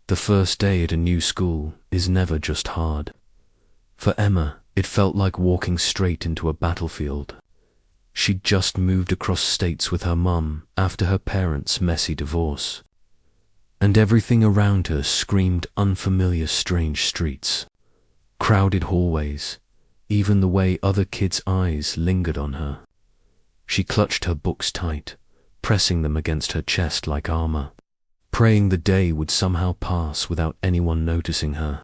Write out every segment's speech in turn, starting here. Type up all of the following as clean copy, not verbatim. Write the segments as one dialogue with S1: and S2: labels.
S1: The first day at a new school is never just hard. For Emma, it felt like walking straight into a battlefield. She'd just moved across states with her mum after her parents' messy divorce. And everything around her screamed unfamiliar, strange streets, crowded hallways, even the way other kids' eyes lingered on her. She clutched her books tight, pressing them against her chest like armor, praying the day would somehow pass without anyone noticing her.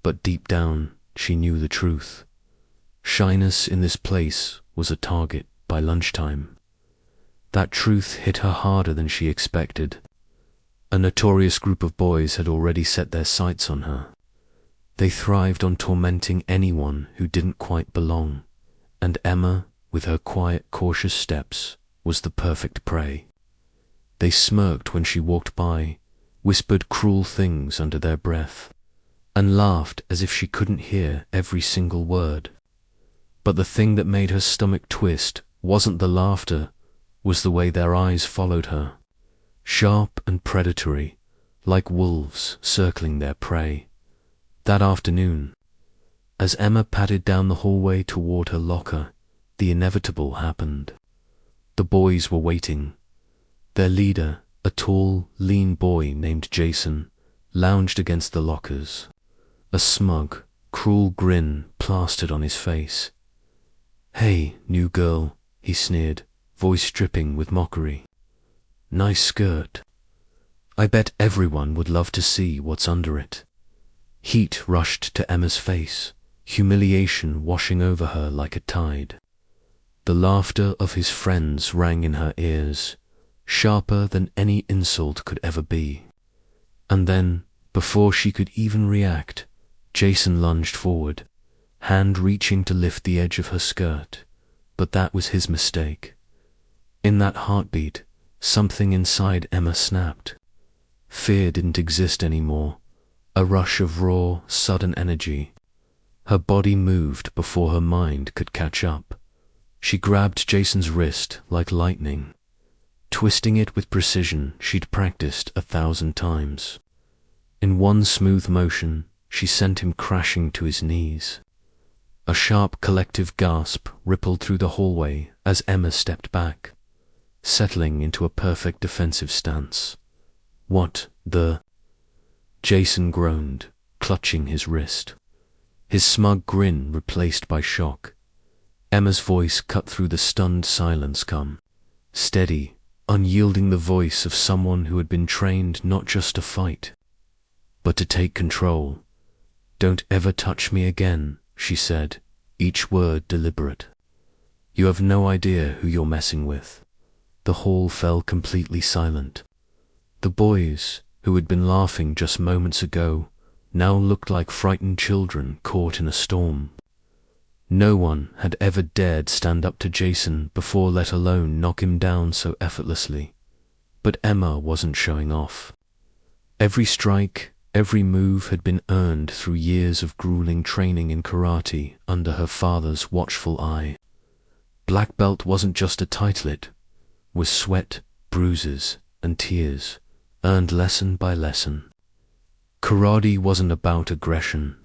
S1: But deep down, she knew the truth. Shyness in this place was a target by lunchtime. That truth hit her harder than she expected. A notorious group of boys had already set their sights on her. They thrived on tormenting anyone who didn't quite belong, and Emma, with her quiet, cautious steps, was the perfect prey. They smirked when she walked by, whispered cruel things under their breath, and laughed as if she couldn't hear every single word. But the thing that made her stomach twist wasn't the laughter, was the way their eyes followed her, sharp and predatory, like wolves circling their prey. That afternoon, as Emma padded down the hallway toward her locker, the inevitable happened. The boys were waiting. Their leader, a tall, lean boy named Jason, lounged against the lockers, a smug, cruel grin plastered on his face. "Hey, new girl," he sneered, voice dripping with mockery. "Nice skirt. I bet everyone would love to see what's under it." Heat rushed to Emma's face, humiliation washing over her like a tide. The laughter of his friends rang in her ears, sharper than any insult could ever be. And then, before she could even react, Jason lunged forward, hand reaching to lift the edge of her skirt, but that was his mistake. In that heartbeat, something inside Emma snapped. Fear didn't exist anymore, a rush of raw, sudden energy. Her body moved before her mind could catch up. She grabbed Jason's wrist like lightning, twisting it with precision she'd practiced 1,000 times. In one smooth motion, she sent him crashing to his knees. A sharp collective gasp rippled through the hallway as Emma stepped back, settling into a perfect defensive stance. "What the?" Jason groaned, clutching his wrist, his smug grin replaced by shock. Emma's voice cut through the stunned silence, steady, unyielding, the voice of someone who had been trained not just to fight, but to take control. "Don't ever touch me again," she said, each word deliberate. "You have no idea who you're messing with." The hall fell completely silent. The boys, who had been laughing just moments ago, now looked like frightened children caught in a storm. No one had ever dared stand up to Jason before, let alone knock him down so effortlessly. But Emma wasn't showing off. Every strike, every move had been earned through years of grueling training in karate under her father's watchful eye. Black belt wasn't just a title, it was sweat, bruises, and tears, earned lesson by lesson. Karate wasn't about aggression.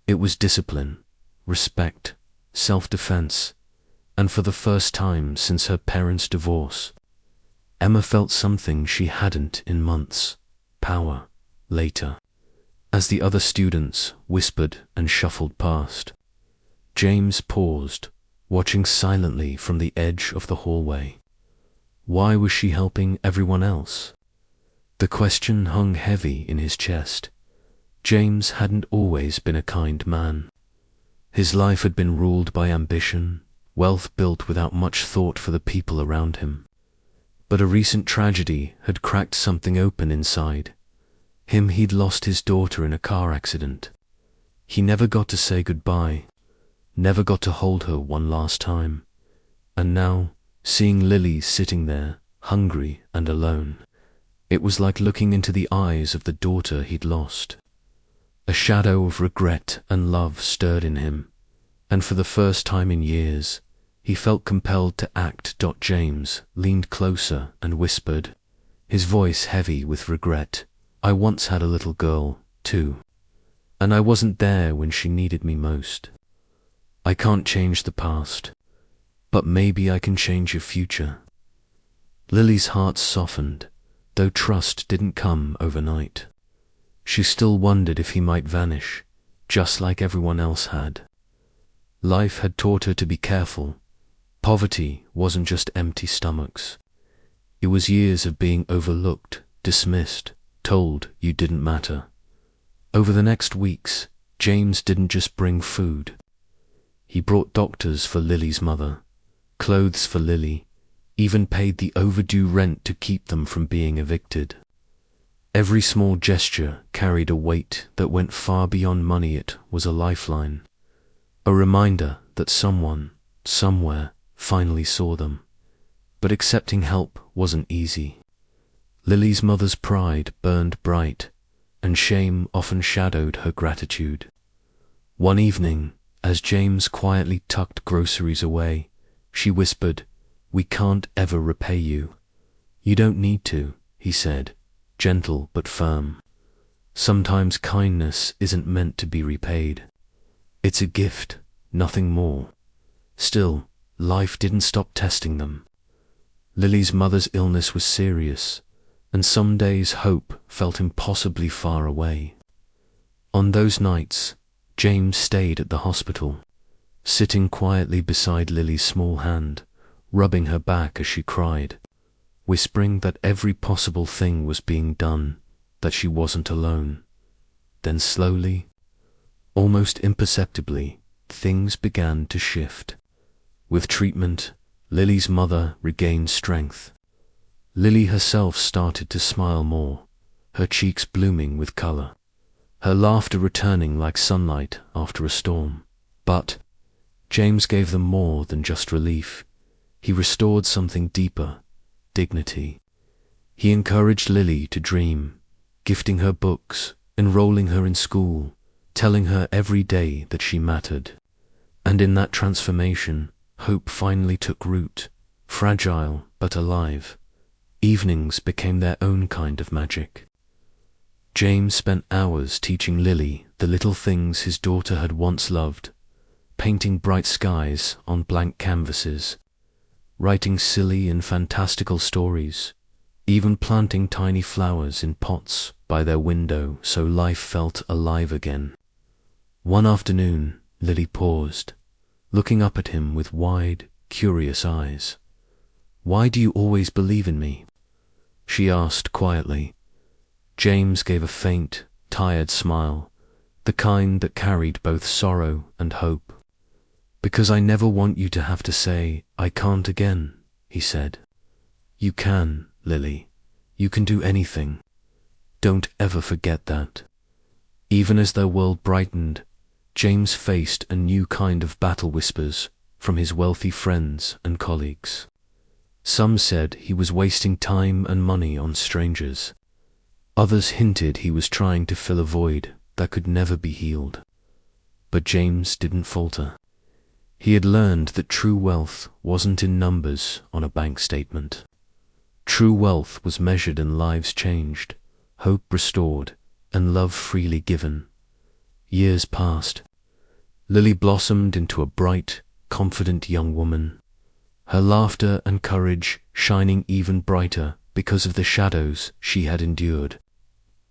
S1: It was discipline, respect, self-defense, and for the first time since her parents' divorce, Emma felt something she hadn't in months: power. Later, as the other students whispered and shuffled past, James paused, watching silently from the edge of the hallway. Why was she helping everyone else? The question hung heavy in his chest. James hadn't always been a kind man. His life had been ruled by ambition, wealth built without much thought for the people around him. But a recent tragedy had cracked something open inside. He'd lost his daughter in a car accident. He never got to say goodbye, never got to hold her one last time. And now, seeing Lily sitting there, hungry and alone, it was like looking into the eyes of the daughter he'd lost. A shadow of regret and love stirred in him, and for the first time in years, he felt compelled to act. James leaned closer and whispered, his voice heavy with regret, I once had a little girl, too, and I wasn't there when she needed me most. I can't change the past, but maybe I can change your future." Lily's heart softened, though trust didn't come overnight. She still wondered if he might vanish, just like everyone else had. Life had taught her to be careful. Poverty wasn't just empty stomachs. It was years of being overlooked, dismissed, told you didn't matter. Over the next weeks, James didn't just bring food. He brought doctors for Lily's mother, clothes for Lily, even paid the overdue rent to keep them from being evicted. Every small gesture carried a weight that went far beyond money. It was a lifeline, a reminder that someone, somewhere, finally saw them. But accepting help wasn't easy. Lily's mother's pride burned bright, and shame often shadowed her gratitude. One evening, as James quietly tucked groceries away, she whispered, "We can't ever repay you." "You don't need to," he said, gentle but firm. "Sometimes kindness isn't meant to be repaid. It's a gift, nothing more." Still, life didn't stop testing them. Lily's mother's illness was serious, and some days hope felt impossibly far away. On those nights, James stayed at the hospital, sitting quietly beside Lily's small hand, rubbing her back as she cried, whispering that every possible thing was being done, that she wasn't alone. Then slowly, almost imperceptibly, things began to shift. With treatment, Lily's mother regained strength. Lily herself started to smile more, her cheeks blooming with color, her laughter returning like sunlight after a storm. But James gave them more than just relief. He restored something deeper, dignity. He encouraged Lily to dream, gifting her books, enrolling her in school, telling her every day that she mattered. And in that transformation, hope finally took root, fragile but alive. Evenings became their own kind of magic. James spent hours teaching Lily the little things his daughter had once loved, painting bright skies on blank canvases, writing silly and fantastical stories, even planting tiny flowers in pots by their window so life felt alive again. One afternoon, Lily paused, looking up at him with wide, curious eyes. "Why do you always believe in me?" she asked quietly. James gave a faint, tired smile, the kind that carried both sorrow and hope. "Because I never want you to have to say, 'I can't' again," he said. "You can, Lily. You can do anything. Don't ever forget that." Even as their world brightened, James faced a new kind of battle whispers from his wealthy friends and colleagues. Some said he was wasting time and money on strangers. Others hinted he was trying to fill a void that could never be healed. But James didn't falter. He had learned that true wealth wasn't in numbers on a bank statement. True wealth was measured in lives changed, hope restored, and love freely given. Years passed. Lily blossomed into a bright, confident young woman, her laughter and courage shining even brighter because of the shadows she had endured.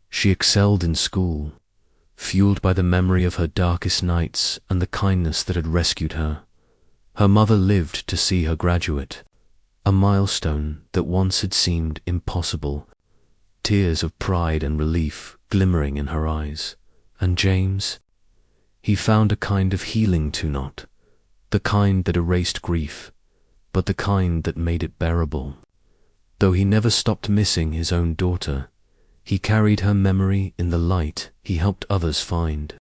S1: She excelled in school, fueled by the memory of her darkest nights and the kindness that had rescued her. Her mother lived to see her graduate, a milestone that once had seemed impossible, tears of pride and relief glimmering in her eyes. And James? He found a kind of healing to not, the kind that erased grief, but the kind that made it bearable. Though he never stopped missing his own daughter, he carried her memory in the light he helped others find.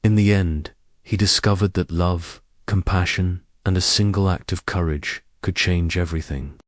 S1: In the end, he discovered that love, compassion, and a single act of courage could change everything.